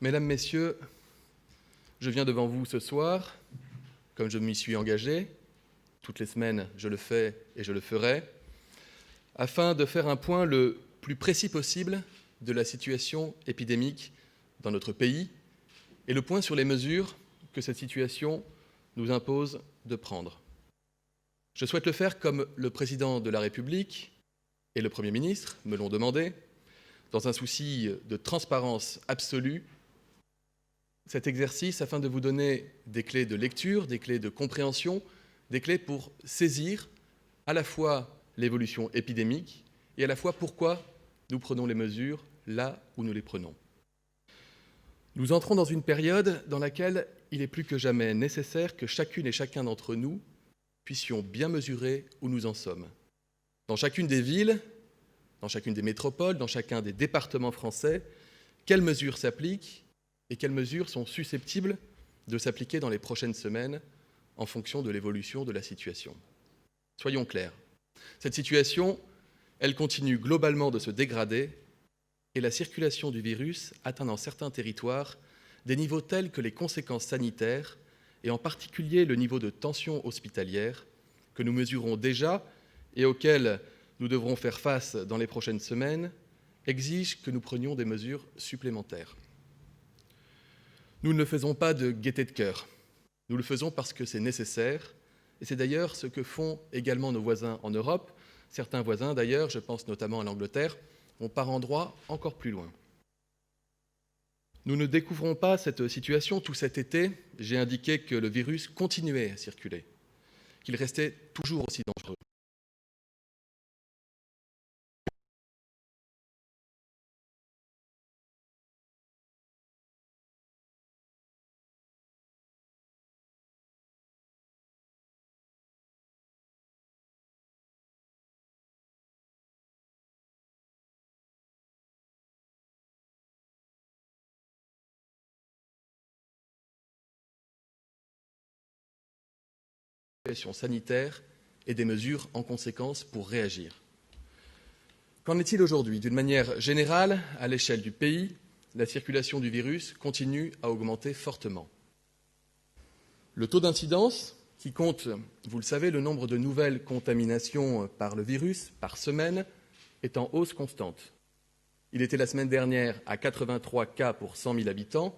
Mesdames, Messieurs, je viens devant vous ce soir, comme je m'y suis engagé, toutes les semaines je le fais et je le ferai, afin de faire un point le plus précis possible de la situation épidémique dans notre pays et le point sur les mesures que cette situation nous impose de prendre. Je souhaite le faire comme le Président de la République et le Premier ministre me l'ont demandé, dans un souci de transparence absolue, cet exercice afin de vous donner des clés de lecture, des clés de compréhension, des clés pour saisir à la fois l'évolution épidémique et à la fois pourquoi nous prenons les mesures là où nous les prenons. Nous entrons dans une période dans laquelle il est plus que jamais nécessaire que chacune et chacun d'entre nous puissions bien mesurer où nous en sommes. Dans chacune des villes, dans chacune des métropoles, dans chacun des départements français, quelles mesures s'appliquent et quelles mesures sont susceptibles de s'appliquer dans les prochaines semaines en fonction de l'évolution de la situation. Soyons clairs, cette situation, elle continue globalement de se dégrader et la circulation du virus atteint dans certains territoires des niveaux tels que les conséquences sanitaires, et en particulier le niveau de tension hospitalière, que nous mesurons déjà et auxquels nous devrons faire face dans les prochaines semaines, exigent que nous prenions des mesures supplémentaires. Nous ne le faisons pas de gaieté de cœur. Nous le faisons parce que c'est nécessaire, et c'est d'ailleurs ce que font également nos voisins en Europe. Certains voisins, d'ailleurs, je pense notamment à l'Angleterre, vont par endroits encore plus loin. Nous ne découvrons pas cette situation. Tout cet été, j'ai indiqué que le virus continuait à circuler, qu'il restait toujours aussi dangereux. Sanitaire et des mesures en conséquence pour réagir. Qu'en est-il aujourd'hui? D'une manière générale, à l'échelle du pays, la circulation du virus continue à augmenter fortement. Le taux d'incidence, qui compte, vous le savez, le nombre de nouvelles contaminations par le virus par semaine, est en hausse constante. Il était la semaine dernière à 83 cas pour 100 000 habitants.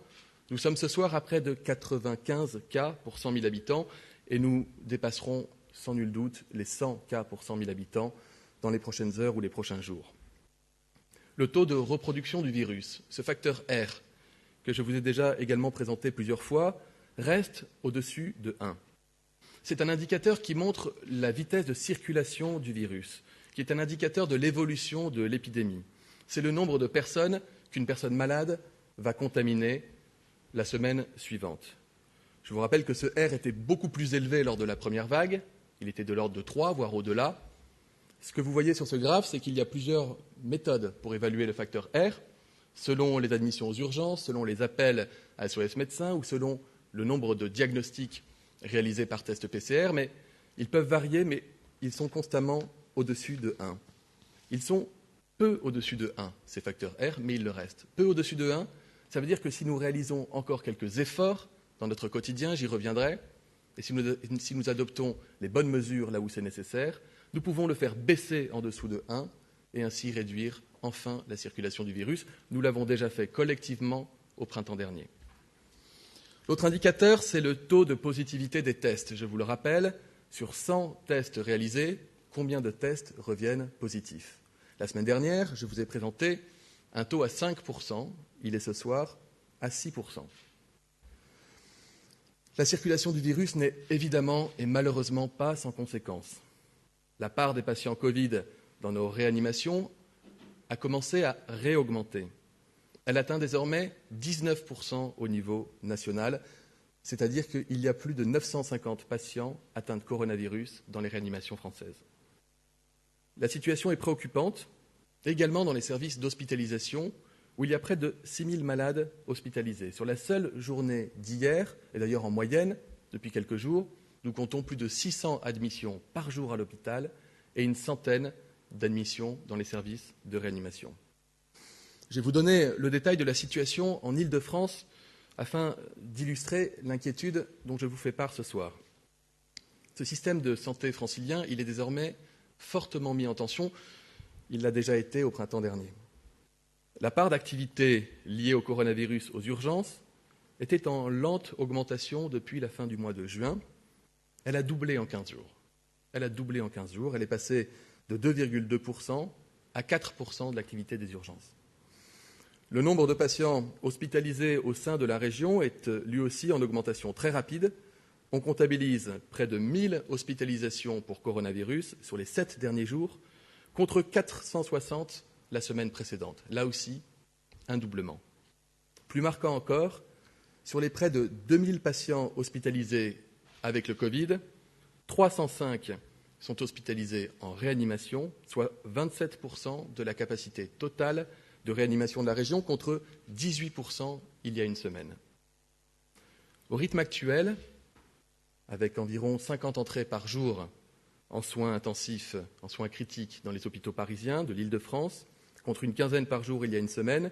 Nous sommes ce soir à près de 95 cas pour 100 000 habitants et nous dépasserons sans nul doute les 100 cas pour 100 000 habitants dans les prochaines heures ou les prochains jours. Le taux de reproduction du virus, ce facteur R, que je vous ai déjà également présenté plusieurs fois, reste au-dessus de 1. C'est un indicateur qui montre la vitesse de circulation du virus, qui est un indicateur de l'évolution de l'épidémie. C'est le nombre de personnes qu'une personne malade va contaminer la semaine suivante. Je vous rappelle que ce R était beaucoup plus élevé lors de la première vague. Il était de l'ordre de 3, voire au-delà. Ce que vous voyez sur ce graphe, c'est qu'il y a plusieurs méthodes pour évaluer le facteur R, selon les admissions aux urgences, selon les appels à SOS médecins ou selon le nombre de diagnostics réalisés par test PCR. Mais ils peuvent varier, mais ils sont constamment au-dessus de 1. Ils sont peu au-dessus de 1, ces facteurs R, mais ils le restent. Peu au-dessus de 1, ça veut dire que si nous réalisons encore quelques efforts dans notre quotidien, j'y reviendrai, et si nous adoptons les bonnes mesures là où c'est nécessaire, nous pouvons le faire baisser en dessous de 1 et ainsi réduire enfin la circulation du virus. Nous l'avons déjà fait collectivement au printemps dernier. L'autre indicateur, c'est le taux de positivité des tests. Je vous le rappelle, sur 100 tests réalisés, combien de tests reviennent positifs? La semaine dernière, je vous ai présenté un taux à 5%. Il est ce soir à 6%. La circulation du virus n'est évidemment et malheureusement pas sans conséquences. La part des patients Covid dans nos réanimations a commencé à réaugmenter. Elle atteint désormais 19% au niveau national, c'est-à-dire qu'il y a plus de 950 patients atteints de coronavirus dans les réanimations françaises. La situation est préoccupante, également dans les services d'hospitalisation, où il y a près de 6 000 malades hospitalisés. Sur la seule journée d'hier, et d'ailleurs en moyenne, depuis quelques jours, nous comptons plus de 600 admissions par jour à l'hôpital et une centaine d'admissions dans les services de réanimation. Je vais vous donner le détail de la situation en Île-de-France afin d'illustrer l'inquiétude dont je vous fais part ce soir. Ce système de santé francilien, il est désormais fortement mis en tension. Il l'a déjà été au printemps dernier. La part d'activité liée au coronavirus aux urgences était en lente augmentation depuis la fin du mois de juin. Elle a doublé en 15 jours. Elle est passée de 2,2% à 4% de l'activité des urgences. Le nombre de patients hospitalisés au sein de la région est lui aussi en augmentation très rapide. On comptabilise près de 1000 hospitalisations pour coronavirus sur les 7 derniers jours, contre 460 la semaine précédente. Là aussi, un doublement. Plus marquant encore, sur les près de 2000 patients hospitalisés avec le Covid, 305 sont hospitalisés en réanimation, soit 27% de la capacité totale de réanimation de la région, contre 18% il y a une semaine. Au rythme actuel, avec environ 50 entrées par jour en soins intensifs, en soins critiques dans les hôpitaux parisiens de l'Île-de-France, contre une quinzaine par jour il y a une semaine,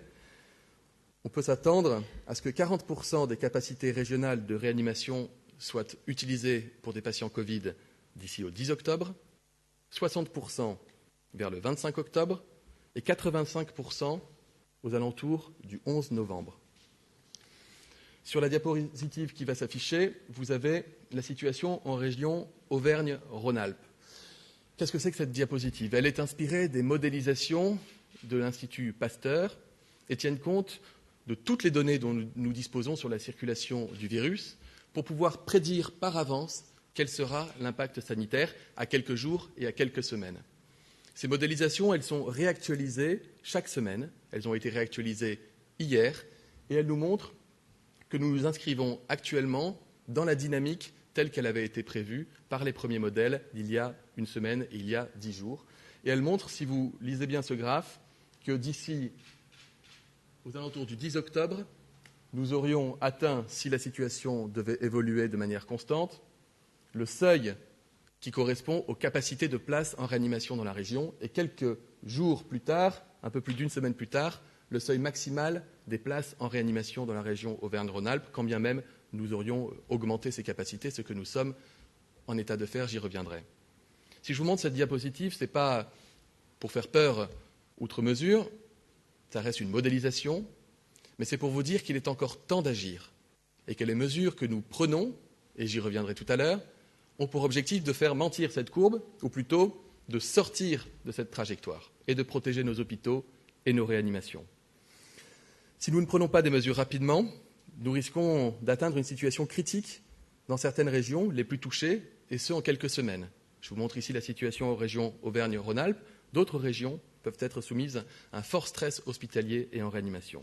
on peut s'attendre à ce que 40% des capacités régionales de réanimation soient utilisées pour des patients Covid d'ici au 10 octobre, 60% vers le 25 octobre et 85% aux alentours du 11 novembre. Sur la diapositive qui va s'afficher, vous avez la situation en région Auvergne-Rhône-Alpes. Qu'est-ce que c'est que cette diapositive ? Elle est inspirée des modélisations de l'Institut Pasteur et tiennent compte de toutes les données dont nous disposons sur la circulation du virus pour pouvoir prédire par avance quel sera l'impact sanitaire à quelques jours et à quelques semaines. Ces modélisations, elles sont réactualisées chaque semaine. Elles ont été réactualisées hier et elles nous montrent que nous nous inscrivons actuellement dans la dynamique telle qu'elle avait été prévue par les premiers modèles d'il y a une semaine et il y a 10 jours. Et elles montrent, si vous lisez bien ce graphe, que d'ici aux alentours du 10 octobre, nous aurions atteint, si la situation devait évoluer de manière constante, le seuil qui correspond aux capacités de place en réanimation dans la région, et quelques jours plus tard, un peu plus d'une semaine plus tard, le seuil maximal des places en réanimation dans la région Auvergne-Rhône-Alpes, quand bien même nous aurions augmenté ces capacités, ce que nous sommes en état de faire, j'y reviendrai. Si je vous montre cette diapositive, ce n'est pas pour faire peur outre mesure, ça reste une modélisation, mais c'est pour vous dire qu'il est encore temps d'agir et que les mesures que nous prenons, et j'y reviendrai tout à l'heure, ont pour objectif de faire mentir cette courbe, ou plutôt de sortir de cette trajectoire et de protéger nos hôpitaux et nos réanimations. Si nous ne prenons pas des mesures rapidement, nous risquons d'atteindre une situation critique dans certaines régions les plus touchées, et ce en quelques semaines. Je vous montre ici la situation aux régions Auvergne-Rhône-Alpes. D'autres régions peuvent être soumises à un fort stress hospitalier et en réanimation.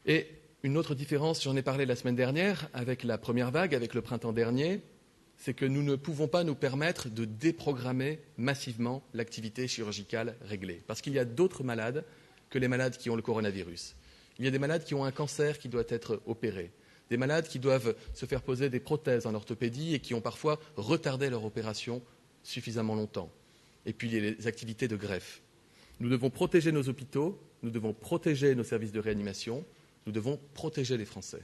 Et une autre différence, j'en ai parlé la semaine dernière, avec la première vague, avec le printemps dernier, c'est que nous ne pouvons pas nous permettre de déprogrammer massivement l'activité chirurgicale réglée. Parce qu'il y a d'autres malades que les malades qui ont le coronavirus. Il y a des malades qui ont un cancer qui doit être opéré, des malades qui doivent se faire poser des prothèses en orthopédie et qui ont parfois retardé leur opération suffisamment longtemps. Et puis les activités de greffe. Nous devons protéger nos hôpitaux, nous devons protéger nos services de réanimation, nous devons protéger les Français.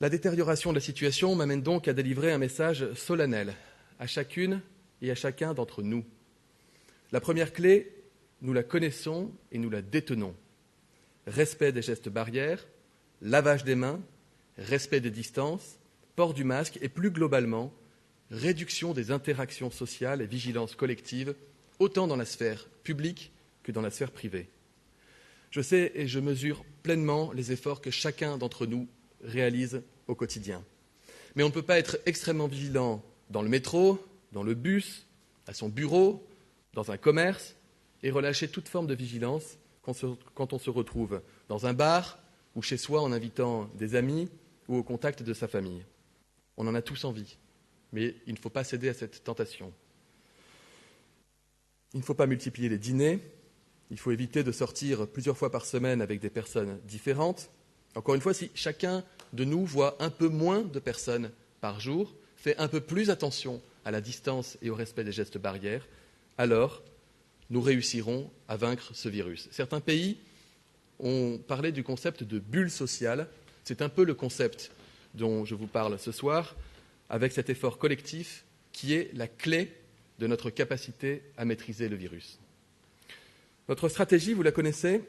La détérioration de la situation m'amène donc à délivrer un message solennel à chacune et à chacun d'entre nous. La première clé, nous la connaissons et nous la détenons. Respect des gestes barrières, lavage des mains, respect des distances, port du masque et plus globalement, réduction des interactions sociales et vigilance collective, autant dans la sphère publique que dans la sphère privée. Je sais et je mesure pleinement les efforts que chacun d'entre nous réalise au quotidien. Mais on ne peut pas être extrêmement vigilant dans le métro, dans le bus, à son bureau, dans un commerce, et relâcher toute forme de vigilance quand on se retrouve dans un bar ou chez soi en invitant des amis ou au contact de sa famille. On en a tous envie, mais il ne faut pas céder à cette tentation. Il ne faut pas multiplier les dîners, il faut éviter de sortir plusieurs fois par semaine avec des personnes différentes. Encore une fois, si chacun de nous voit un peu moins de personnes par jour, fait un peu plus attention à la distance et au respect des gestes barrières, alors nous réussirons à vaincre ce virus. Certains pays ont parlé du concept de bulle sociale. C'est un peu le concept dont je vous parle ce soir, avec cet effort collectif qui est la clé de notre capacité à maîtriser le virus. Notre stratégie, vous la connaissez,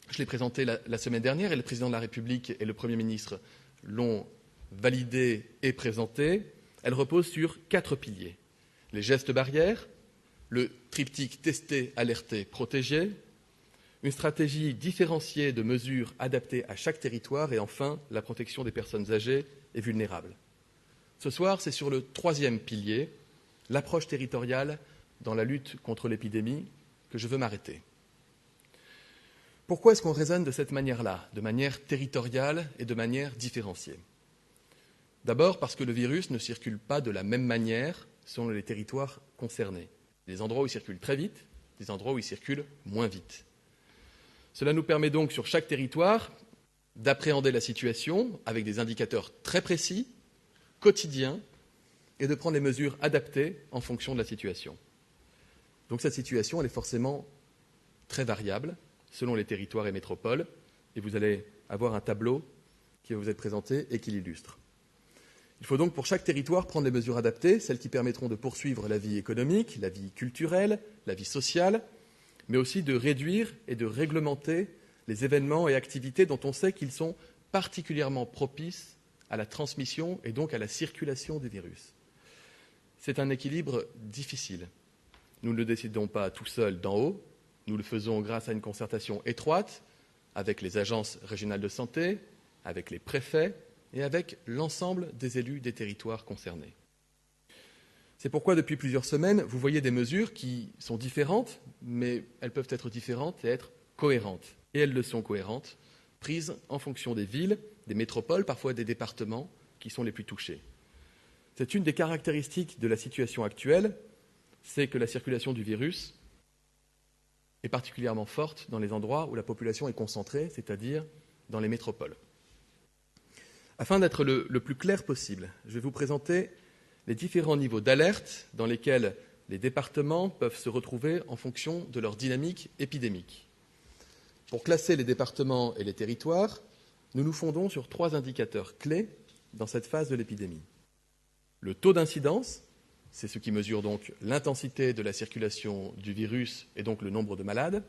je l'ai présentée la semaine dernière et le Président de la République et le Premier ministre l'ont validée et présentée. Elle repose sur 4 piliers. Les gestes barrières, le triptyque tester, alerter, protéger, une stratégie différenciée de mesures adaptées à chaque territoire et enfin la protection des personnes âgées et vulnérables. Ce soir, c'est sur le 3e pilier, l'approche territoriale dans la lutte contre l'épidémie, que je veux m'arrêter. Pourquoi est-ce qu'on raisonne de cette manière-là, de manière territoriale et de manière différenciée ? D'abord parce que le virus ne circule pas de la même manière selon les territoires concernés. Des endroits où il circule très vite, des endroits où il circule moins vite. Cela nous permet donc sur chaque territoire d'appréhender la situation avec des indicateurs très précis, quotidiens, et de prendre les mesures adaptées en fonction de la situation. Donc cette situation, elle est forcément très variable selon les territoires et métropoles, et vous allez avoir un tableau qui va vous être présenté et qui l'illustre. Il faut donc pour chaque territoire prendre les mesures adaptées, celles qui permettront de poursuivre la vie économique, la vie culturelle, la vie sociale, mais aussi de réduire et de réglementer les événements et activités dont on sait qu'ils sont particulièrement propices à la transmission et donc à la circulation du virus. C'est un équilibre difficile. Nous ne le décidons pas tout seuls d'en haut, nous le faisons grâce à une concertation étroite avec les agences régionales de santé, avec les préfets et avec l'ensemble des élus des territoires concernés. C'est pourquoi, depuis plusieurs semaines, vous voyez des mesures qui sont différentes, mais elles peuvent être différentes et être cohérentes. Et elles le sont cohérentes, prises en fonction des villes, des métropoles, parfois des départements qui sont les plus touchés. C'est une des caractéristiques de la situation actuelle, c'est que la circulation du virus est particulièrement forte dans les endroits où la population est concentrée, c'est-à-dire dans les métropoles. Afin d'être le plus clair possible, je vais vous présenter les différents niveaux d'alerte dans lesquels les départements peuvent se retrouver en fonction de leur dynamique épidémique. Pour classer les départements et les territoires, nous nous fondons sur 3 indicateurs clés dans cette phase de l'épidémie. Le taux d'incidence, c'est ce qui mesure donc l'intensité de la circulation du virus et donc le nombre de malades.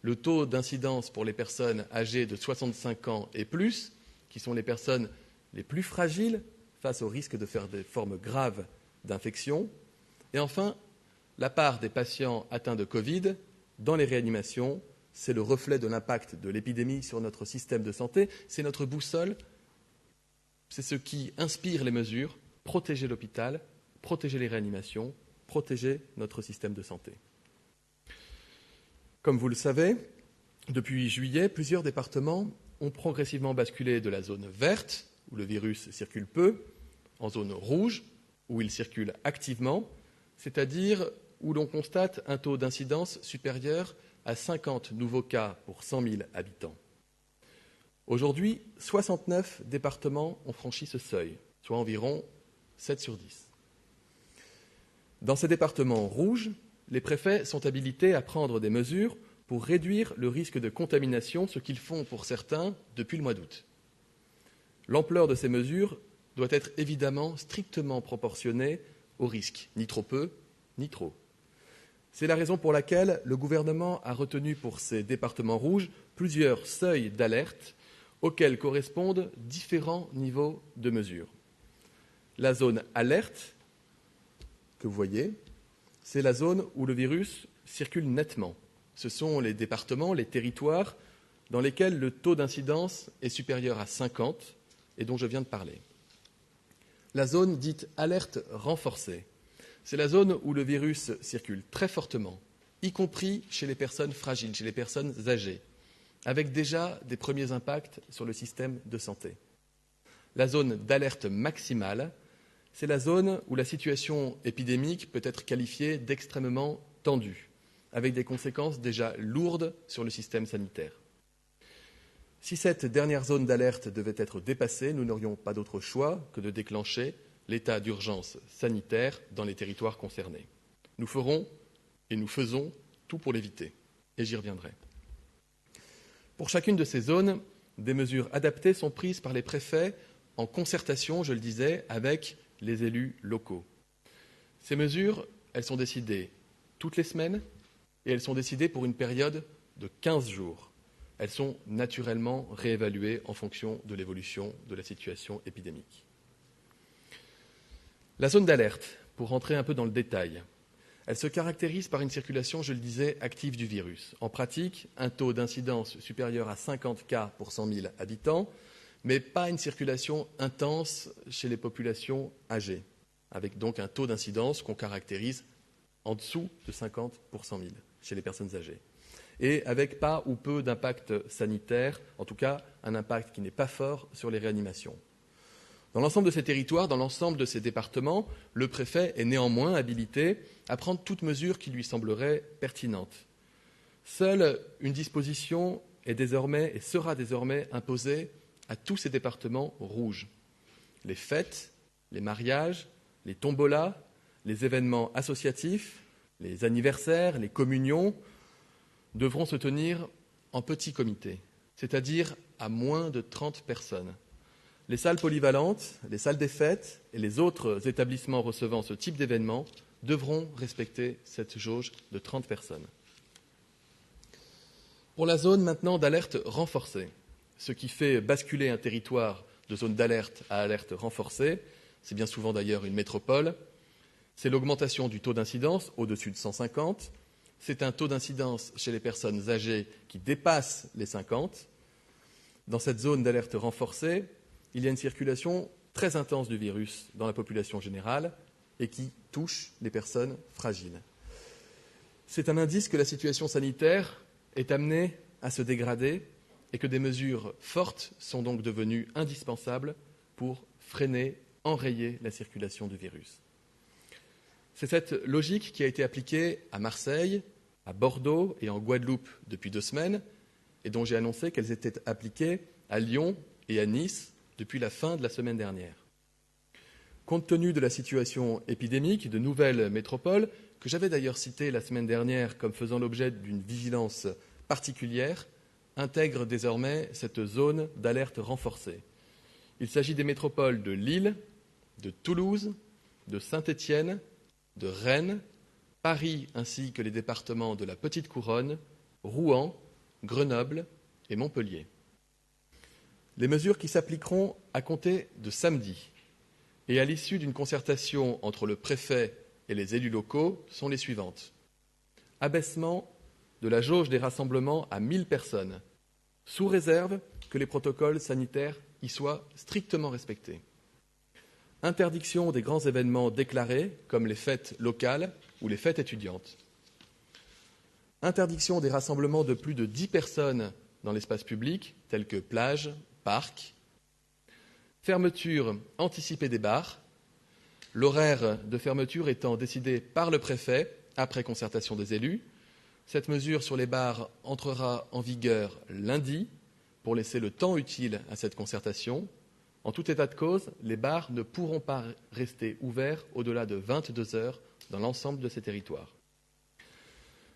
Le taux d'incidence pour les personnes âgées de 65 ans et plus, qui sont les personnes les plus fragiles face au risque de faire des formes graves d'infection. Et enfin, la part des patients atteints de Covid dans les réanimations, c'est le reflet de l'impact de l'épidémie sur notre système de santé, c'est notre boussole, c'est ce qui inspire les mesures, protéger l'hôpital, protéger les réanimations, protéger notre système de santé. Comme vous le savez, depuis juillet, plusieurs départements ont progressivement basculé de la zone verte, où le virus circule peu, en zone rouge, où il circule activement, c'est-à-dire où l'on constate un taux d'incidence supérieur à 50 nouveaux cas pour 100 000 habitants. Aujourd'hui, 69 départements ont franchi ce seuil, soit environ 7 sur 10. Dans ces départements rouges, les préfets sont habilités à prendre des mesures pour réduire le risque de contamination, ce qu'ils font pour certains depuis le mois d'août. L'ampleur de ces mesures doit être évidemment strictement proportionnée au risque, ni trop peu, ni trop. C'est la raison pour laquelle le gouvernement a retenu pour ces départements rouges plusieurs seuils d'alerte auxquels correspondent différents niveaux de mesures. La zone alerte, que vous voyez, c'est la zone où le virus circule nettement. Ce sont les départements, les territoires dans lesquels le taux d'incidence est supérieur à 50 et dont je viens de parler. La zone dite alerte renforcée, c'est la zone où le virus circule très fortement, y compris chez les personnes fragiles, chez les personnes âgées, avec déjà des premiers impacts sur le système de santé. La zone d'alerte maximale, c'est la zone où la situation épidémique peut être qualifiée d'extrêmement tendue, avec des conséquences déjà lourdes sur le système sanitaire. Si cette dernière zone d'alerte devait être dépassée, nous n'aurions pas d'autre choix que de déclencher l'état d'urgence sanitaire dans les territoires concernés. Nous ferons et nous faisons tout pour l'éviter. Et j'y reviendrai. Pour chacune de ces zones, des mesures adaptées sont prises par les préfets en concertation, je le disais, avec les élus locaux. Ces mesures, elles sont décidées toutes les semaines et elles sont décidées pour une période de 15 jours. Elles sont naturellement réévaluées en fonction de l'évolution de la situation épidémique. La zone d'alerte, pour rentrer un peu dans le détail, elle se caractérise par une circulation, je le disais, active du virus. En pratique, un taux d'incidence supérieur à 50 cas pour 100 000 habitants, mais pas une circulation intense chez les populations âgées, avec donc un taux d'incidence qu'on caractérise en dessous de 50 pour 100 000 chez les personnes âgées. Et avec pas ou peu d'impact sanitaire, en tout cas un impact qui n'est pas fort sur les réanimations. Dans l'ensemble de ces territoires, dans l'ensemble de ces départements, le préfet est néanmoins habilité à prendre toute mesure qui lui semblerait pertinente. Seule une disposition est désormais et sera désormais imposée à tous ces départements rouges. Les fêtes, les mariages, les tombolas, les événements associatifs, les anniversaires, les communions devront se tenir en petit comité, c'est-à-dire à moins de 30 personnes. Les salles polyvalentes, les salles des fêtes et les autres établissements recevant ce type d'événement devront respecter cette jauge de 30 personnes. Pour la zone maintenant d'alerte renforcée, ce qui fait basculer un territoire de zone d'alerte à alerte renforcée, c'est bien souvent d'ailleurs une métropole, c'est l'augmentation du taux d'incidence au-dessus de 150, c'est un taux d'incidence chez les personnes âgées qui dépasse les 50. Dans cette zone d'alerte renforcée, il y a une circulation très intense du virus dans la population générale et qui touche les personnes fragiles. C'est un indice que la situation sanitaire est amenée à se dégrader et que des mesures fortes sont donc devenues indispensables pour freiner, enrayer la circulation du virus. C'est cette logique qui a été appliquée à Marseille, à Bordeaux et en Guadeloupe depuis 2 semaines et dont j'ai annoncé qu'elles étaient appliquées à Lyon et à Nice depuis la fin de la semaine dernière. Compte tenu de la situation épidémique, de nouvelles métropoles, que j'avais d'ailleurs citées la semaine dernière comme faisant l'objet d'une vigilance particulière, intègrent désormais cette zone d'alerte renforcée. Il s'agit des métropoles de Lille, de Toulouse, de Saint-Étienne, de Rennes, Paris ainsi que les départements de la Petite Couronne, Rouen, Grenoble et Montpellier. Les mesures qui s'appliqueront à compter de samedi et à l'issue d'une concertation entre le préfet et les élus locaux sont les suivantes. Abaissement de la jauge des rassemblements à 1000 personnes, sous réserve que les protocoles sanitaires y soient strictement respectés. Interdiction des grands événements déclarés, comme les fêtes locales ou les fêtes étudiantes. Interdiction des rassemblements de plus de 10 personnes dans l'espace public, tels que plages, parcs. Fermeture anticipée des bars, l'horaire de fermeture étant décidé par le préfet après concertation des élus. Cette mesure sur les bars entrera en vigueur lundi pour laisser le temps utile à cette concertation. En tout état de cause, les bars ne pourront pas rester ouverts au-delà de 22 heures dans l'ensemble de ces territoires.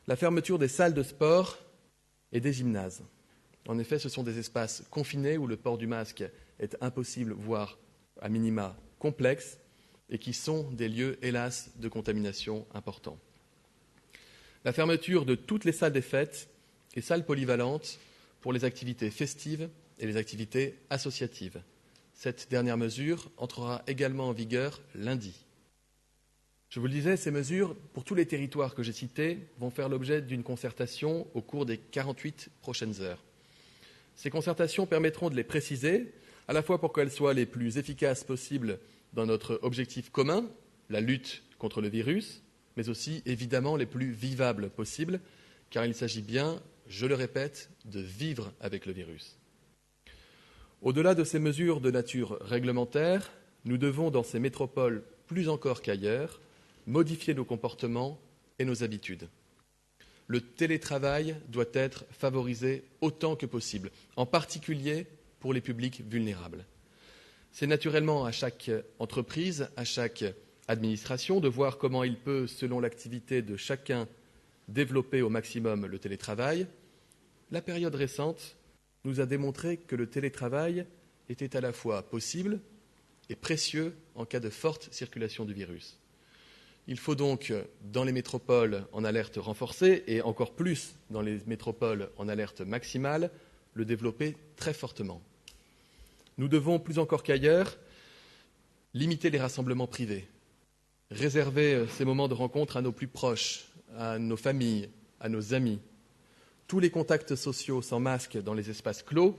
La fermeture des salles de sport et des gymnases. En effet, ce sont des espaces confinés où le port du masque est impossible, voire à minima complexe, et qui sont des lieux, hélas, de contamination importants. La fermeture de toutes les salles des fêtes et salles polyvalentes pour les activités festives et les activités associatives. Cette dernière mesure entrera également en vigueur lundi. Je vous le disais, ces mesures, pour tous les territoires que j'ai cités, vont faire l'objet d'une concertation au cours des 48 prochaines heures. Ces concertations permettront de les préciser, à la fois pour qu'elles soient les plus efficaces possibles dans notre objectif commun, la lutte contre le virus, mais aussi évidemment les plus vivables possibles, car il s'agit bien, je le répète, de vivre avec le virus. Au-delà de ces mesures de nature réglementaire, nous devons, dans ces métropoles plus encore qu'ailleurs, modifier nos comportements et nos habitudes. Le télétravail doit être favorisé autant que possible, en particulier pour les publics vulnérables. C'est naturellement à chaque entreprise, à chaque administration, de voir comment il peut, selon l'activité de chacun, développer au maximum le télétravail, la période récente nous a démontré que le télétravail était à la fois possible et précieux en cas de forte circulation du virus. Il faut donc, dans les métropoles en alerte renforcée, et encore plus dans les métropoles en alerte maximale, le développer très fortement. Nous devons, plus encore qu'ailleurs, limiter les rassemblements privés, réserver ces moments de rencontre à nos plus proches, à nos familles, à nos amis. Tous les contacts sociaux sans masque dans les espaces clos,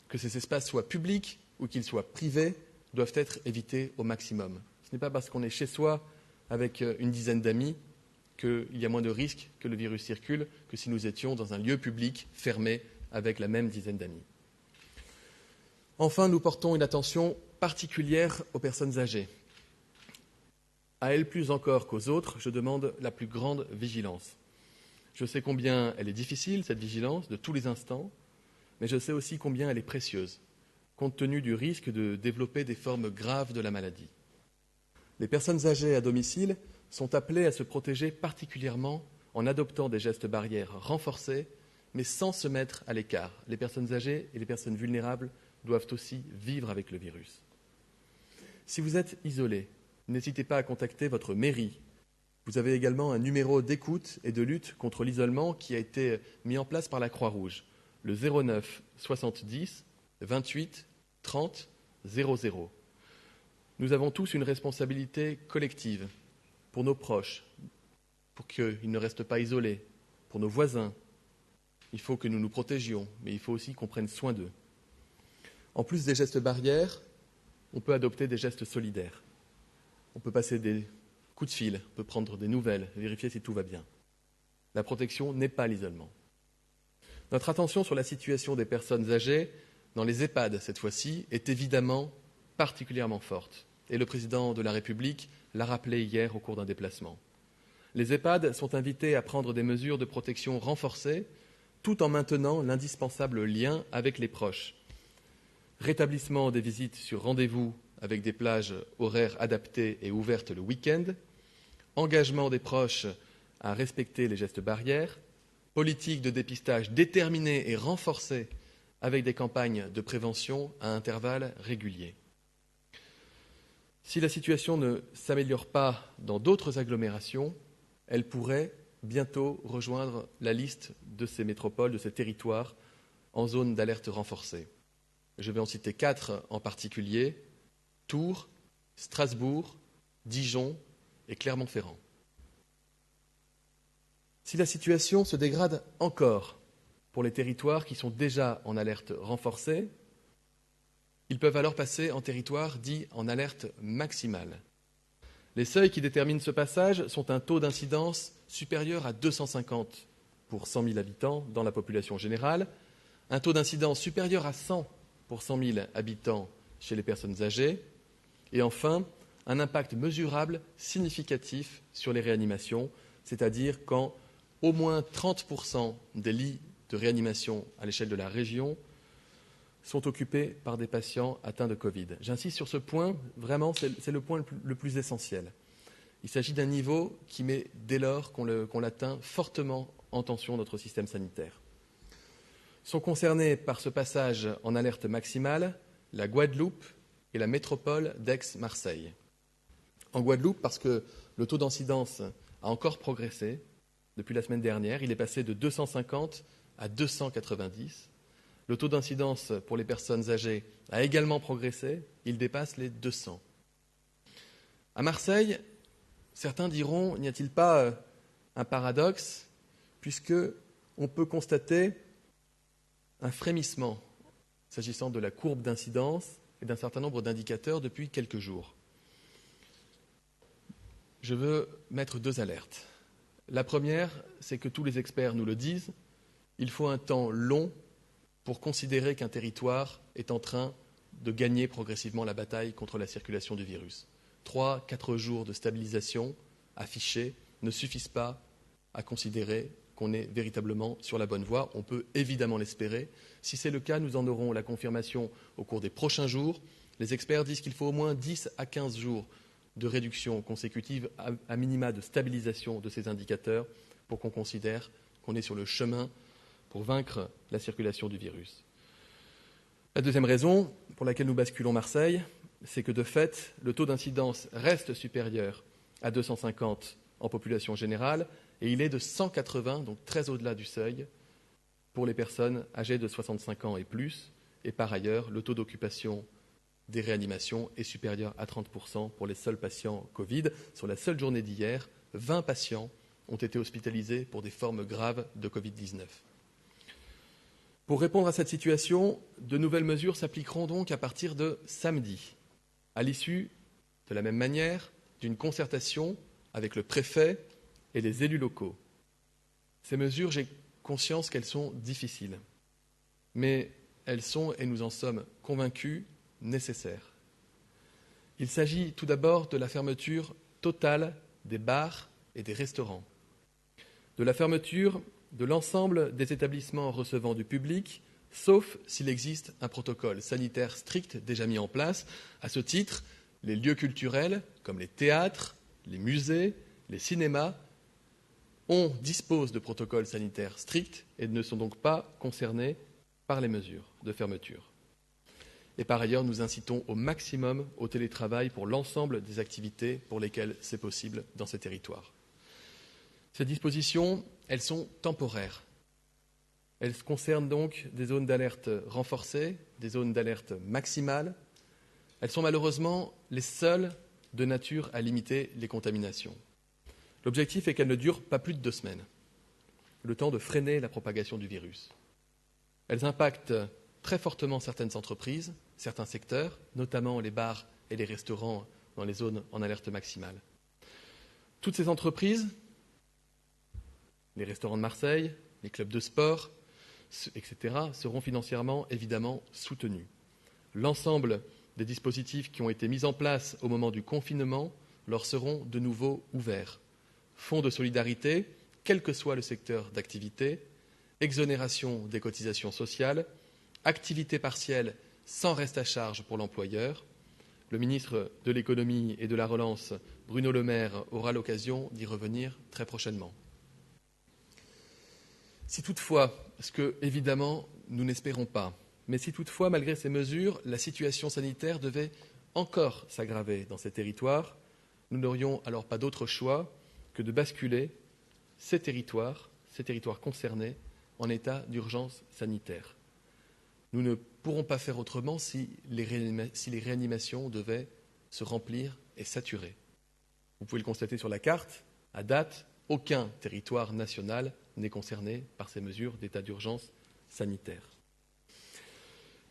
que ces espaces soient publics ou qu'ils soient privés, doivent être évités au maximum. Ce n'est pas parce qu'on est chez soi avec une dizaine d'amis qu'il y a moins de risques que le virus circule que si nous étions dans un lieu public fermé avec la même dizaine d'amis. Enfin, nous portons une attention particulière aux personnes âgées. À elles plus encore qu'aux autres, je demande la plus grande vigilance. Je sais combien elle est difficile, cette vigilance, de tous les instants, mais je sais aussi combien elle est précieuse, compte tenu du risque de développer des formes graves de la maladie. Les personnes âgées à domicile sont appelées à se protéger particulièrement en adoptant des gestes barrières renforcés, mais sans se mettre à l'écart. Les personnes âgées et les personnes vulnérables doivent aussi vivre avec le virus. Si vous êtes isolé, n'hésitez pas à contacter votre mairie. Vous avez également un numéro d'écoute et de lutte contre l'isolement qui a été mis en place par la Croix-Rouge, le 09 70 28 30 00. Nous avons tous une responsabilité collective pour nos proches, pour qu'ils ne restent pas isolés, pour nos voisins. Il faut que nous nous protégions, mais il faut aussi qu'on prenne soin d'eux. En plus des gestes barrières, on peut adopter des gestes solidaires. On peut passer des coups de fil, on peut prendre des nouvelles, vérifier si tout va bien. La protection n'est pas l'isolement. Notre attention sur la situation des personnes âgées, dans les EHPAD cette fois-ci, est évidemment particulièrement forte. Et le président de la République l'a rappelé hier au cours d'un déplacement. Les EHPAD sont invités à prendre des mesures de protection renforcées, tout en maintenant l'indispensable lien avec les proches. Rétablissement des visites sur rendez-vous avec des plages horaires adaptées et ouvertes le week-end, engagement des proches à respecter les gestes barrières, politique de dépistage déterminée et renforcée avec des campagnes de prévention à intervalles réguliers. Si la situation ne s'améliore pas dans d'autres agglomérations, elle pourrait bientôt rejoindre la liste de ces métropoles, de ces territoires en zone d'alerte renforcée. Je vais en citer 4 en particulier: Tours, Strasbourg, Dijon et Clermont-Ferrand. Si la situation se dégrade encore pour les territoires qui sont déjà en alerte renforcée, ils peuvent alors passer en territoire dit en alerte maximale. Les seuils qui déterminent ce passage sont un taux d'incidence supérieur à 250 pour 100 000 habitants dans la population générale, un taux d'incidence supérieur à 100 pour 100 000 habitants chez les personnes âgées, et enfin, un impact mesurable significatif sur les réanimations, c'est-à-dire quand au moins 30% des lits de réanimation à l'échelle de la région sont occupés par des patients atteints de Covid. J'insiste sur ce point, vraiment, c'est le point le plus essentiel. Il s'agit d'un niveau qui met, dès lors qu'on l'atteint, fortement en tension notre système sanitaire. Sont concernés par ce passage en alerte maximale la Guadeloupe et la métropole d'Aix-Marseille. En Guadeloupe, parce que le taux d'incidence a encore progressé depuis la semaine dernière, il est passé de 250 à 290. Le taux d'incidence pour les personnes âgées a également progressé, il dépasse les 200. À Marseille, certains diront, n'y a-t-il pas un paradoxe, puisque on peut constater un frémissement s'agissant de la courbe d'incidence et d'un certain nombre d'indicateurs depuis quelques jours. Je veux mettre 2 alertes. La première, c'est que tous les experts nous le disent, il faut un temps long pour considérer qu'un territoire est en train de gagner progressivement la bataille contre la circulation du virus. 3-4 jours de stabilisation affichés ne suffisent pas à considérer qu'on est véritablement sur la bonne voie. On peut évidemment l'espérer. Si c'est le cas, nous en aurons la confirmation au cours des prochains jours. Les experts disent qu'il faut au moins 10 à 15 jours de réduction consécutive, à minima de stabilisation de ces indicateurs pour qu'on considère qu'on est sur le chemin pour vaincre la circulation du virus. La deuxième raison pour laquelle nous basculons Marseille, c'est que de fait, le taux d'incidence reste supérieur à 250 en population générale et il est de 180, donc très au-delà du seuil, pour les personnes âgées de 65 ans et plus. Et par ailleurs, le taux d'occupation des réanimations est supérieur à 30% pour les seuls patients Covid. Sur la seule journée d'hier, 20 patients ont été hospitalisés pour des formes graves de Covid-19. Pour répondre à cette situation, de nouvelles mesures s'appliqueront donc à partir de samedi, à l'issue, de la même manière, d'une concertation avec le préfet et les élus locaux. Ces mesures, j'ai conscience qu'elles sont difficiles, mais elles sont, et nous en sommes convaincus, nécessaires. Il s'agit tout d'abord de la fermeture totale des bars et des restaurants, de la fermeture de l'ensemble des établissements recevant du public, sauf s'il existe un protocole sanitaire strict déjà mis en place. À ce titre, les lieux culturels, comme les théâtres, les musées, les cinémas, disposent de protocoles sanitaires stricts et ne sont donc pas concernés par les mesures de fermeture. Et par ailleurs, nous incitons au maximum au télétravail pour l'ensemble des activités pour lesquelles c'est possible dans ces territoires. Ces dispositions, elles sont temporaires. Elles concernent donc des zones d'alerte renforcées, des zones d'alerte maximale. Elles sont malheureusement les seules de nature à limiter les contaminations. L'objectif est qu'elles ne durent pas plus de 2 semaines, le temps de freiner la propagation du virus. Elles impactent très fortement certaines entreprises, certains secteurs, notamment les bars et les restaurants dans les zones en alerte maximale. Toutes ces entreprises, les restaurants de Marseille, les clubs de sport, etc., seront financièrement évidemment soutenus. L'ensemble des dispositifs qui ont été mis en place au moment du confinement leur seront de nouveau ouverts. Fonds de solidarité, quel que soit le secteur d'activité, exonération des cotisations sociales, activité partielle sans reste à charge pour l'employeur. Le ministre de l'Économie et de la Relance, Bruno Le Maire, aura l'occasion d'y revenir très prochainement. Si toutefois, ce que évidemment nous n'espérons pas, mais si toutefois, malgré ces mesures, la situation sanitaire devait encore s'aggraver dans ces territoires, nous n'aurions alors pas d'autre choix que de basculer ces territoires concernés en état d'urgence sanitaire. Nous ne pourrons pas faire autrement si les réanimations devaient se remplir et saturer. Vous pouvez le constater sur la carte, à date, aucun territoire national n'est concerné par ces mesures d'état d'urgence sanitaire.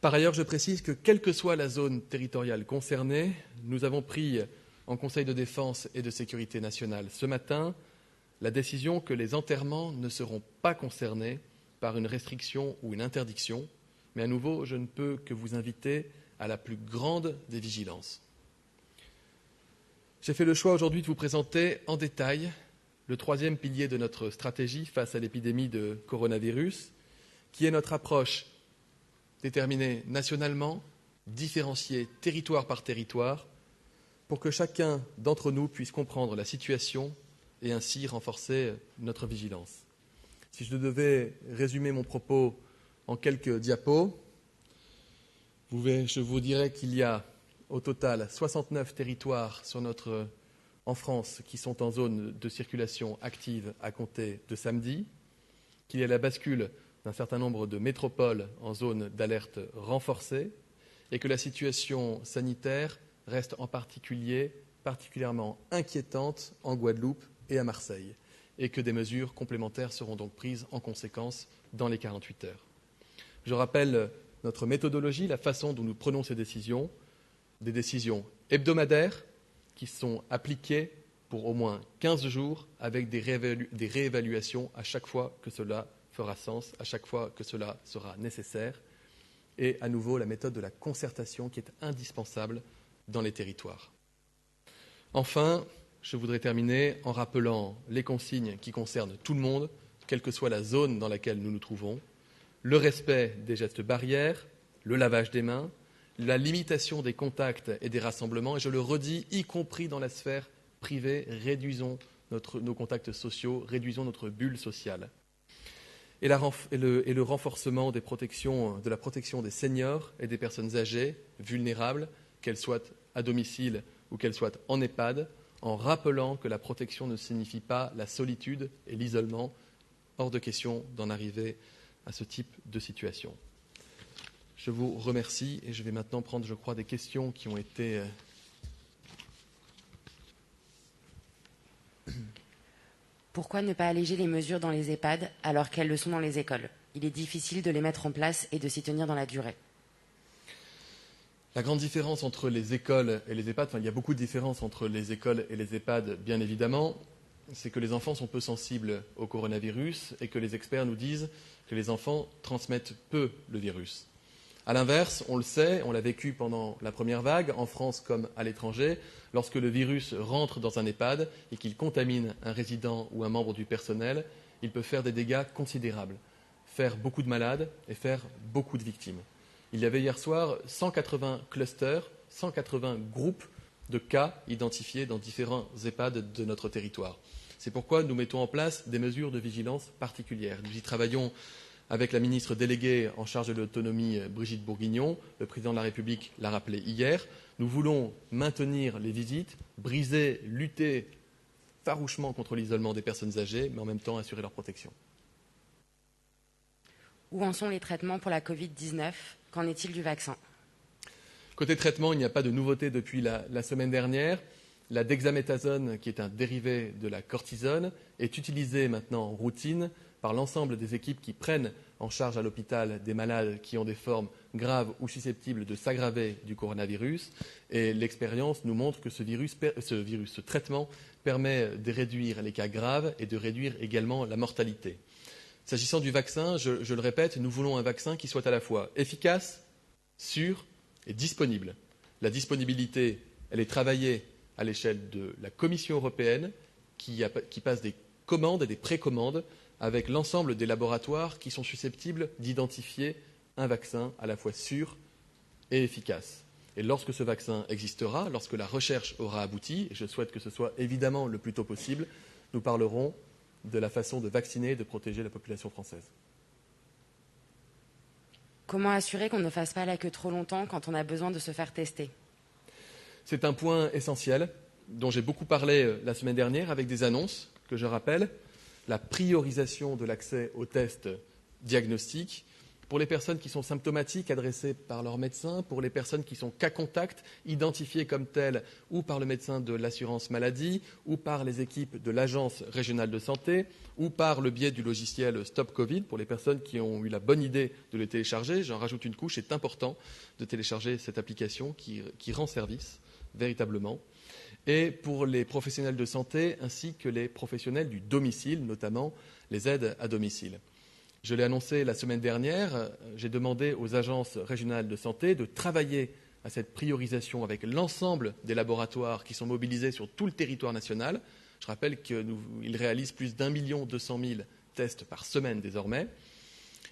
Par ailleurs, je précise que quelle que soit la zone territoriale concernée, nous avons pris en Conseil de défense et de sécurité nationale ce matin la décision que les enterrements ne seront pas concernés par une restriction ou une interdiction, mais à nouveau, je ne peux que vous inviter à la plus grande des vigilances. J'ai fait le choix aujourd'hui de vous présenter en détail le 3e pilier de notre stratégie face à l'épidémie de coronavirus, qui est notre approche déterminée nationalement, différenciée territoire par territoire, pour que chacun d'entre nous puisse comprendre la situation et ainsi renforcer notre vigilance. Si je devais résumer mon propos en quelques diapos, je vous dirais qu'il y a au total 69 territoires en France qui sont en zone de circulation active à compter de samedi, qu'il y a la bascule d'un certain nombre de métropoles en zone d'alerte renforcée et que la situation sanitaire reste en particulièrement inquiétante en Guadeloupe et à Marseille et que des mesures complémentaires seront donc prises en conséquence dans les 48 heures. Je rappelle notre méthodologie, la façon dont nous prenons ces décisions, des décisions hebdomadaires qui sont appliquées pour au moins 15 jours avec des réévaluations à chaque fois que cela fera sens, à chaque fois que cela sera nécessaire. Et à nouveau, la méthode de la concertation qui est indispensable dans les territoires. Enfin, je voudrais terminer en rappelant les consignes qui concernent tout le monde, quelle que soit la zone dans laquelle nous nous trouvons, le respect des gestes barrières, le lavage des mains, la limitation des contacts et des rassemblements, et je le redis, y compris dans la sphère privée, réduisons nos contacts sociaux, réduisons notre bulle sociale. Et le renforcement de la protection des seniors et des personnes âgées, vulnérables, qu'elles soient à domicile ou qu'elles soient en EHPAD, en rappelant que la protection ne signifie pas la solitude et l'isolement. Hors de question d'en arriver à ce type de situation. Je vous remercie et je vais maintenant prendre, je crois, des questions qui ont été... Pourquoi ne pas alléger les mesures dans les EHPAD alors qu'elles le sont dans les écoles? Il est difficile de les mettre en place et de s'y tenir dans la durée. La grande différence entre les écoles et les EHPAD, il y a beaucoup de différences entre les écoles et les EHPAD, bien évidemment, c'est que les enfants sont peu sensibles au coronavirus et que les experts nous disent que les enfants transmettent peu le virus. A l'inverse, on le sait, on l'a vécu pendant la première vague, en France comme à l'étranger, lorsque le virus rentre dans un EHPAD et qu'il contamine un résident ou un membre du personnel, il peut faire des dégâts considérables, faire beaucoup de malades et faire beaucoup de victimes. Il y avait hier soir 180 clusters, 180 groupes de cas identifiés dans différents EHPAD de notre territoire. C'est pourquoi nous mettons en place des mesures de vigilance particulières. Nous y travaillons avec la ministre déléguée en charge de l'autonomie, Brigitte Bourguignon. Le président de la République l'a rappelé hier. Nous voulons maintenir les visites, lutter farouchement contre l'isolement des personnes âgées, mais en même temps assurer leur protection. Où en sont les traitements pour la Covid-19 ? Qu'en est-il du vaccin ? Côté traitement, il n'y a pas de nouveauté depuis la semaine dernière. La dexaméthasone, qui est un dérivé de la cortisone, est utilisée maintenant en routine par l'ensemble des équipes qui prennent en charge à l'hôpital des malades qui ont des formes graves ou susceptibles de s'aggraver du coronavirus. Et l'expérience nous montre que ce traitement permet de réduire les cas graves et de réduire également la mortalité. S'agissant du vaccin, je le répète, nous voulons un vaccin qui soit à la fois efficace, sûr et disponible. La disponibilité, elle est travaillée à l'échelle de la Commission européenne qui passe des commandes et des précommandes avec l'ensemble des laboratoires qui sont susceptibles d'identifier un vaccin à la fois sûr et efficace. Et lorsque ce vaccin existera, lorsque la recherche aura abouti, et je souhaite que ce soit évidemment le plus tôt possible, nous parlerons de la façon de vacciner et de protéger la population française. Comment assurer qu'on ne fasse pas la queue trop longtemps quand on a besoin de se faire tester ? C'est un point essentiel dont j'ai beaucoup parlé la semaine dernière avec des annonces que je rappelle. La priorisation de l'accès aux tests diagnostiques pour les personnes qui sont symptomatiques adressées par leur médecin, pour les personnes qui sont cas contact identifiées comme telles ou par le médecin de l'assurance maladie ou par les équipes de l'agence régionale de santé ou par le biais du logiciel Stop Covid pour les personnes qui ont eu la bonne idée de le télécharger. J'en rajoute une couche, c'est important de télécharger cette application qui rend service véritablement. Et pour les professionnels de santé ainsi que les professionnels du domicile, notamment les aides à domicile. Je l'ai annoncé la semaine dernière, j'ai demandé aux agences régionales de santé de travailler à cette priorisation avec l'ensemble des laboratoires qui sont mobilisés sur tout le territoire national. Je rappelle qu'ils réalisent plus d'1 200 000 tests par semaine désormais.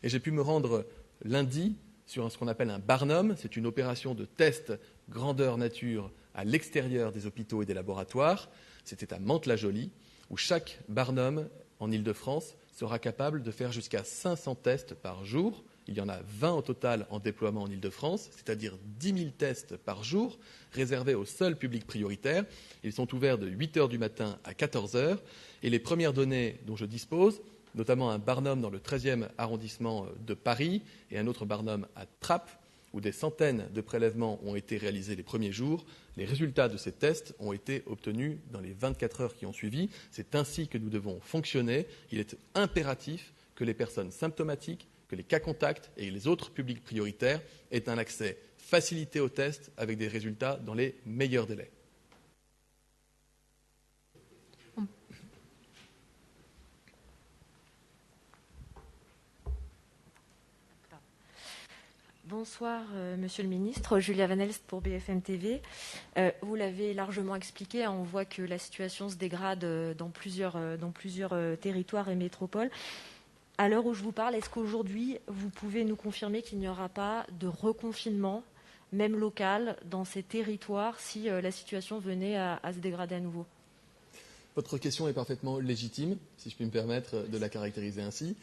Et j'ai pu me rendre lundi sur ce qu'on appelle un Barnum. C'est une opération de test grandeur nature à l'extérieur des hôpitaux et des laboratoires. C'était à Mantes-la-Jolie, où chaque Barnum en Île-de-France sera capable de faire jusqu'à 500 tests par jour. Il y en a 20 au total en déploiement en Île-de-France, c'est-à-dire 10 000 tests par jour réservés au seul public prioritaire. Ils sont ouverts de 8 h du matin à 14 h. Et les premières données dont je dispose, notamment un Barnum dans le 13e arrondissement de Paris et un autre Barnum à Trappes, où des centaines de prélèvements ont été réalisés les premiers jours. Les résultats de ces tests ont été obtenus dans les 24 heures qui ont suivi. C'est ainsi que nous devons fonctionner. Il est impératif que les personnes symptomatiques, que les cas contacts et les autres publics prioritaires aient un accès facilité aux tests avec des résultats dans les meilleurs délais. Bonsoir, Monsieur le Ministre. Julia Van Elst pour BFM TV. Vous l'avez largement expliqué, on voit que la situation se dégrade dans plusieurs territoires et métropoles. À l'heure où je vous parle, est-ce qu'aujourd'hui, vous pouvez nous confirmer qu'il n'y aura pas de reconfinement, même local, dans ces territoires si la situation venait à se dégrader à nouveau ? Votre question est parfaitement légitime, si je puis me permettre de la caractériser ainsi,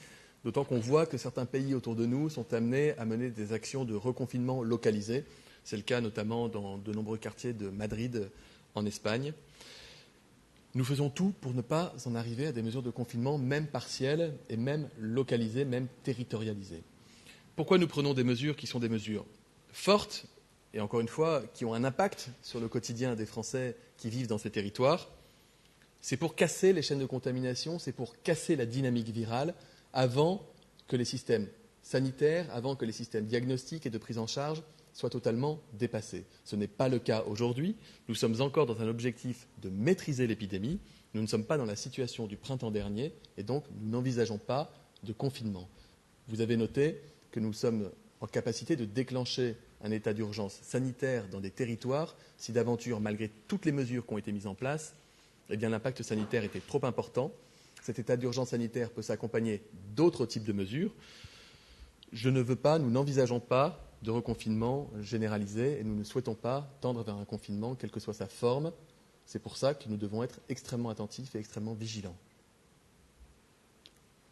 d'autant qu'on voit que certains pays autour de nous sont amenés à mener des actions de reconfinement localisées. C'est le cas notamment dans de nombreux quartiers de Madrid, en Espagne. Nous faisons tout pour ne pas en arriver à des mesures de confinement, même partielles et même localisées, même territorialisées. Pourquoi nous prenons des mesures qui sont des mesures fortes et encore une fois qui ont un impact sur le quotidien des Français qui vivent dans ces territoires? C'est pour casser les chaînes de contamination, c'est pour casser la dynamique virale avant que les systèmes sanitaires, avant que les systèmes diagnostiques et de prise en charge soient totalement dépassés. Ce n'est pas le cas aujourd'hui. Nous sommes encore dans un objectif de maîtriser l'épidémie. Nous ne sommes pas dans la situation du printemps dernier et donc nous n'envisageons pas de confinement. Vous avez noté que nous sommes en capacité de déclencher un état d'urgence sanitaire dans des territoires si d'aventure, malgré toutes les mesures qui ont été mises en place, eh bien, l'impact sanitaire était trop important. Cet état d'urgence sanitaire peut s'accompagner d'autres types de mesures. Nous n'envisageons pas de reconfinement généralisé et nous ne souhaitons pas tendre vers un confinement, quelle que soit sa forme. C'est pour ça que nous devons être extrêmement attentifs et extrêmement vigilants.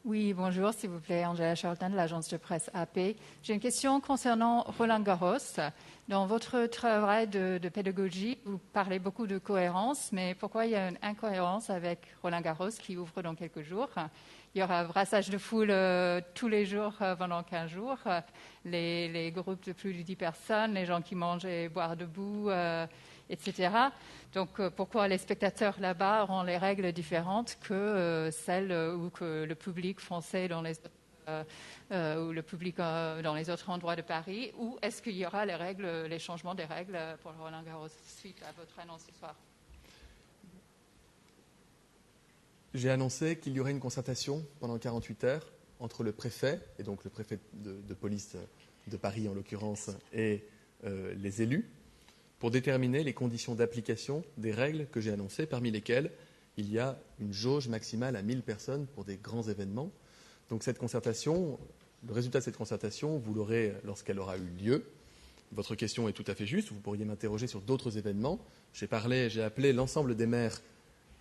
Oui, bonjour, s'il vous plaît, Angela Charlton de l'agence de presse AP. J'ai une question concernant Roland-Garros. Dans votre travail de pédagogie, vous parlez beaucoup de cohérence, mais pourquoi il y a une incohérence avec Roland-Garros qui ouvre dans quelques jours? Il y aura un brassage de foule tous les jours pendant 15 jours. Les groupes de plus de 10 personnes, les gens qui mangent et boivent debout, etc. Donc, pourquoi les spectateurs là-bas auront les règles différentes que celles où que le public français ou le public dans les autres endroits de Paris? Ou est-ce qu'il y aura les changements des règles pour Roland-Garros suite à votre annonce ce soir? J'ai annoncé qu'il y aurait une concertation pendant 48 heures entre le préfet, et donc le préfet de police de Paris en l'occurrence, et les élus, pour déterminer les conditions d'application des règles que j'ai annoncées, parmi lesquelles il y a une jauge maximale à 1000 personnes pour des grands événements. Donc cette concertation, le résultat de cette concertation, vous l'aurez lorsqu'elle aura eu lieu. Votre question est tout à fait juste, vous pourriez m'interroger sur d'autres événements. J'ai appelé l'ensemble des maires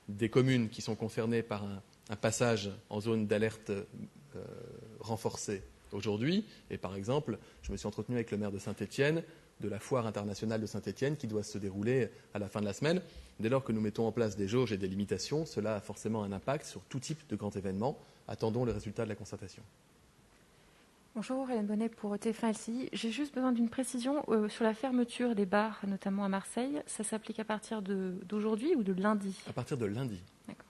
des communes qui sont concernées par un passage en zone d'alerte renforcée aujourd'hui. Et par exemple, je me suis entretenu avec le maire de Saint-Étienne, de la foire internationale de Saint-Étienne qui doit se dérouler à la fin de la semaine. Dès lors que nous mettons en place des jauges et des limitations, cela a forcément un impact sur tout type de grand événement. Attendons le résultat de la concertation. Bonjour, Hélène Bonnet pour TF1 J'ai juste besoin d'une précision sur la fermeture des bars, notamment à Marseille. Ça s'applique à partir d'aujourd'hui ou de lundi? À partir de lundi. D'accord.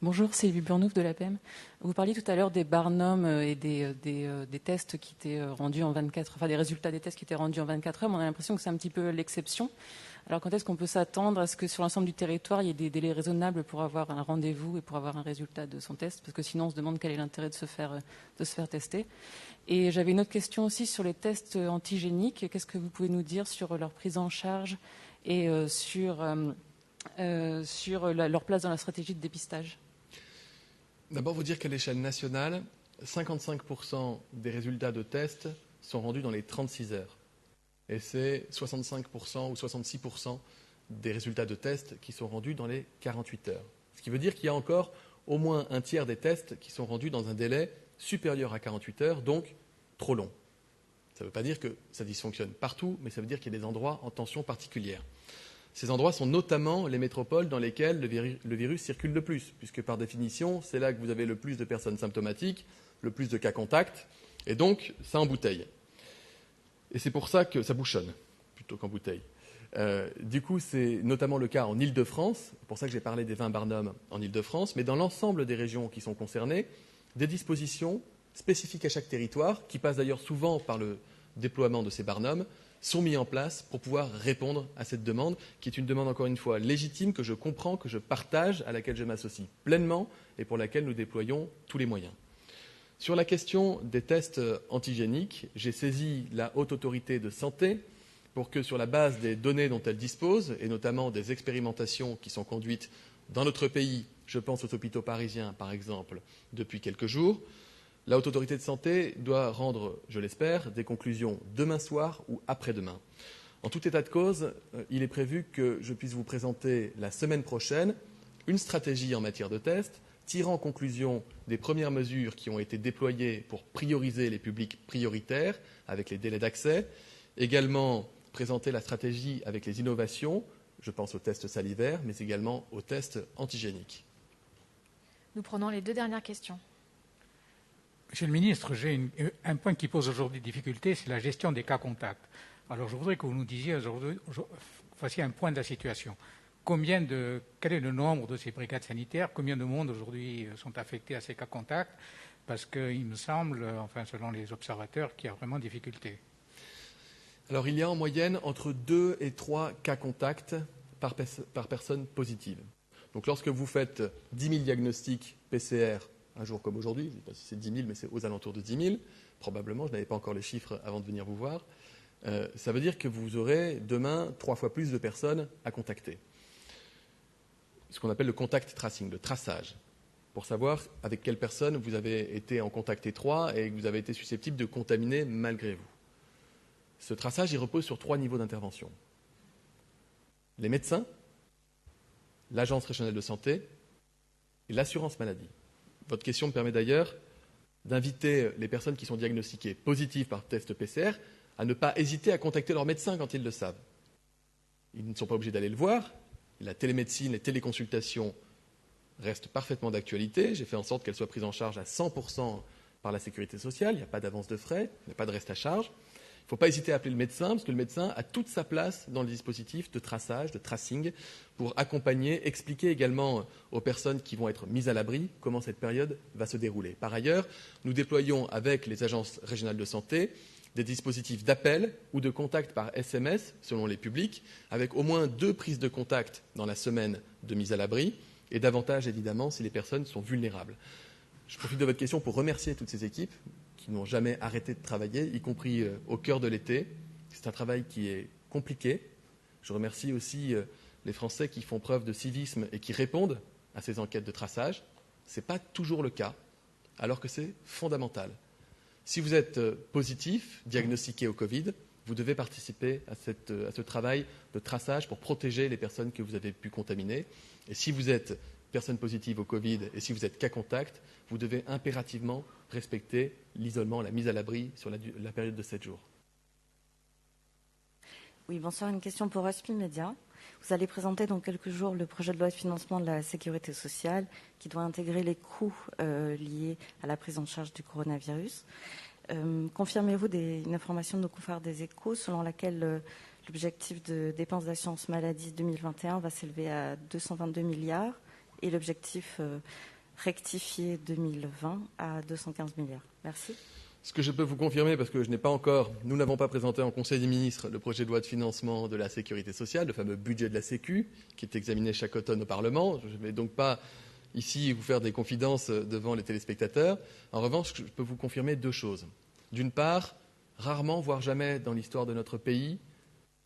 Bonjour, Sylvie Burnouf de l'APM. Vous parliez tout à l'heure des barnums et des tests qui étaient rendus en 24 heures, enfin des résultats des tests qui étaient rendus en 24 heures, mais on a l'impression que c'est un petit peu l'exception. Alors quand est-ce qu'on peut s'attendre à ce que sur l'ensemble du territoire, il y ait des délais raisonnables pour avoir un rendez-vous et pour avoir un résultat de son test? Parce que sinon, on se demande quel est l'intérêt de se faire tester. Et j'avais une autre question aussi sur les tests antigéniques. Qu'est-ce que vous pouvez nous dire sur leur prise en charge et sur leur place dans la stratégie de dépistage? D'abord, vous dire qu'à l'échelle nationale, 55% des résultats de tests sont rendus dans les 36 heures. Et c'est 65% ou 66% des résultats de tests qui sont rendus dans les 48 heures. Ce qui veut dire qu'il y a encore au moins un tiers des tests qui sont rendus dans un délai supérieur à 48 heures, donc trop long. Ça ne veut pas dire que ça dysfonctionne partout, mais ça veut dire qu'il y a des endroits en tension particulière. Ces endroits sont notamment les métropoles dans lesquelles le virus circule le plus, puisque par définition, c'est là que vous avez le plus de personnes symptomatiques, le plus de cas contacts, et donc ça embouteille. Et c'est pour ça que ça bouchonne, plutôt qu'embouteille. Du coup, c'est notamment le cas en Île-de-France, c'est pour ça que j'ai parlé des 20 barnums en Île-de-France, mais dans l'ensemble des régions qui sont concernées, des dispositions spécifiques à chaque territoire, qui passent d'ailleurs souvent par le déploiement de ces barnums, sont mis en place pour pouvoir répondre à cette demande, qui est une demande, encore une fois, légitime, que je comprends, que je partage, à laquelle je m'associe pleinement et pour laquelle nous déployons tous les moyens. Sur la question des tests antigéniques, j'ai saisi la Haute Autorité de Santé pour que, sur la base des données dont elle dispose, et notamment des expérimentations qui sont conduites dans notre pays, je pense aux hôpitaux parisiens par exemple, depuis quelques jours, la Haute Autorité de Santé doit rendre, je l'espère, des conclusions demain soir ou après-demain. En tout état de cause, il est prévu que je puisse vous présenter la semaine prochaine une stratégie en matière de tests, tirant conclusion des premières mesures qui ont été déployées pour prioriser les publics prioritaires avec les délais d'accès, également présenter la stratégie avec les innovations, je pense aux tests salivaires, mais également aux tests antigéniques. Nous prenons les 2 dernières questions. Monsieur le ministre, j'ai un point qui pose aujourd'hui difficulté, c'est la gestion des cas contacts. Alors je voudrais que vous nous disiez aujourd'hui, voici un point de la situation. Quel est le nombre de ces brigades sanitaires? Combien de monde aujourd'hui sont affectés à ces cas contacts? Parce qu'il me semble, enfin selon les observateurs, qu'il y a vraiment difficulté. Alors il y a en moyenne entre 2 et 3 cas contacts par personne positive. Donc lorsque vous faites 10 000 diagnostics PCR un jour comme aujourd'hui, je ne sais pas si c'est 10 000, mais c'est aux alentours de 10 000, probablement, je n'avais pas encore les chiffres avant de venir vous voir, ça veut dire que vous aurez demain 3 fois plus de personnes à contacter. Ce qu'on appelle le contact tracing, le traçage, pour savoir avec quelle personne vous avez été en contact étroit et que vous avez été susceptible de contaminer malgré vous. Ce traçage, il repose sur 3 niveaux d'intervention. Les médecins, l'Agence régionale de santé et l'assurance maladie. Votre question me permet d'ailleurs d'inviter les personnes qui sont diagnostiquées positives par test PCR à ne pas hésiter à contacter leur médecin quand ils le savent. Ils ne sont pas obligés d'aller le voir. La télémédecine, les téléconsultations restent parfaitement d'actualité. J'ai fait en sorte qu'elles soient prises en charge à 100% par la sécurité sociale. Il n'y a pas d'avance de frais, il n'y a pas de reste à charge. Il ne faut pas hésiter à appeler le médecin, parce que le médecin a toute sa place dans le dispositif de traçage, de tracing, pour accompagner, expliquer également aux personnes qui vont être mises à l'abri comment cette période va se dérouler. Par ailleurs, nous déployons avec les agences régionales de santé des dispositifs d'appel ou de contact par SMS, selon les publics, avec au moins 2 prises de contact dans la semaine de mise à l'abri, et davantage évidemment si les personnes sont vulnérables. Je profite de votre question pour remercier toutes ces équipes qui n'ont jamais arrêté de travailler, y compris au cœur de l'été. C'est un travail qui est compliqué. Je remercie aussi les Français qui font preuve de civisme et qui répondent à ces enquêtes de traçage. Ce n'est pas toujours le cas, alors que c'est fondamental. Si vous êtes positif, diagnostiqué au Covid, vous devez participer à ce travail de traçage pour protéger les personnes que vous avez pu contaminer. Et si vous êtes personne positive au Covid et si vous êtes cas contact, vous devez impérativement respecter l'isolement, la mise à l'abri sur la période de 7 jours. Oui, bonsoir. Une question pour Aspi Média. Vous allez présenter dans quelques jours le projet de loi de financement de la sécurité sociale qui doit intégrer les coûts liés à la prise en charge du coronavirus. Confirmez-vous une information de nos confrères des Échos selon laquelle l'objectif de dépenses d'assurance maladie 2021 va s'élever à 222 milliards et l'objectif rectifié 2020 à 215 milliards. Merci. Ce que je peux vous confirmer, parce que nous n'avons pas présenté en Conseil des ministres le projet de loi de financement de la sécurité sociale, le fameux budget de la Sécu, qui est examiné chaque automne au Parlement. Je ne vais donc pas ici vous faire des confidences devant les téléspectateurs. En revanche, je peux vous confirmer 2 choses. D'une part, rarement, voire jamais dans l'histoire de notre pays,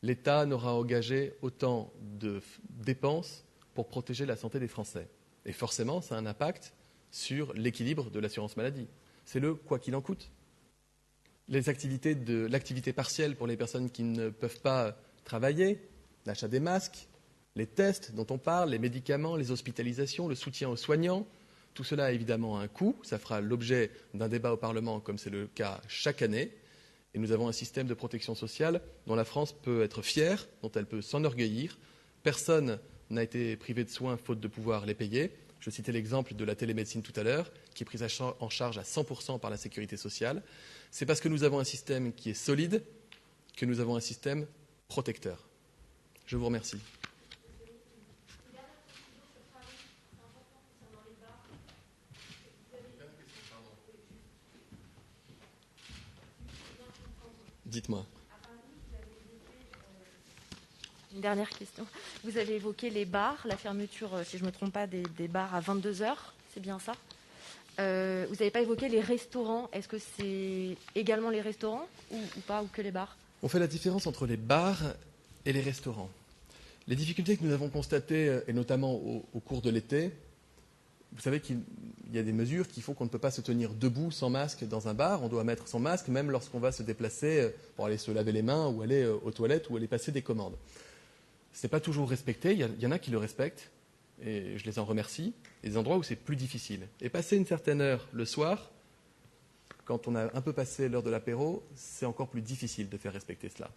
l'État n'aura engagé autant de dépenses pour protéger la santé des Français. Et forcément, ça a un impact sur l'équilibre de l'assurance maladie. C'est le quoi qu'il en coûte. L'activité partielle pour les personnes qui ne peuvent pas travailler, l'achat des masques, les tests dont on parle, les médicaments, les hospitalisations, le soutien aux soignants, tout cela a évidemment un coût. Ça fera l'objet d'un débat au Parlement, comme c'est le cas chaque année. Et nous avons un système de protection sociale dont la France peut être fière, dont elle peut s'enorgueillir. Personne n'a été privé de soins faute de pouvoir les payer. Je citais l'exemple de la télémédecine tout à l'heure, qui est prise en charge à 100% par la sécurité sociale. C'est parce que nous avons un système qui est solide que nous avons un système protecteur. Je vous remercie. Dites-moi. Une dernière question. Vous avez évoqué les bars, la fermeture, si je ne me trompe pas, des bars à 22h, c'est bien ça. Vous n'avez pas évoqué les restaurants. Est-ce que c'est également les restaurants ou pas, ou que les bars? On fait la différence entre les bars et les restaurants. Les difficultés que nous avons constatées, et notamment au cours de l'été, vous savez qu'il y a des mesures qui font qu'on ne peut pas se tenir debout sans masque dans un bar. On doit mettre son masque même lorsqu'on va se déplacer pour aller se laver les mains ou aller aux toilettes ou aller passer des commandes. Ce n'est pas toujours respecté. Il y en a qui le respectent et je les en remercie. Il y a des endroits où c'est plus difficile. Et passer une certaine heure le soir, quand on a un peu passé l'heure de l'apéro, c'est encore plus difficile de faire respecter cela.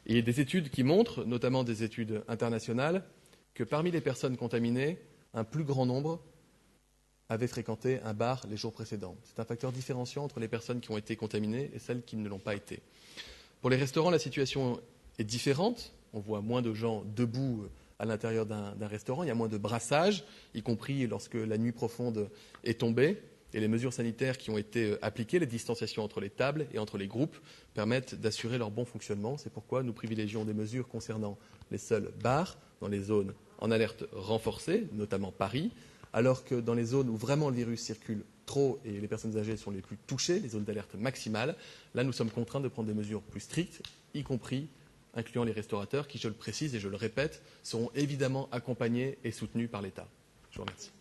Et il y a des études qui montrent, notamment des études internationales, que parmi les personnes contaminées, un plus grand nombre avaient fréquenté un bar les jours précédents. C'est un facteur différenciant entre les personnes qui ont été contaminées et celles qui ne l'ont pas été. Pour les restaurants, la situation est différente. On voit moins de gens debout à l'intérieur d'un restaurant. Il y a moins de brassage, y compris lorsque la nuit profonde est tombée. Et les mesures sanitaires qui ont été appliquées, les distanciations entre les tables et entre les groupes, permettent d'assurer leur bon fonctionnement. C'est pourquoi nous privilégions des mesures concernant les seuls bars, dans les zones en alerte renforcée, notamment Paris, alors que dans les zones où vraiment le virus circule trop et les personnes âgées sont les plus touchées, les zones d'alerte maximale, là nous sommes contraints de prendre des mesures plus strictes, y compris incluant les restaurateurs qui, je le précise et je le répète, seront évidemment accompagnés et soutenus par l'État. Je vous remercie.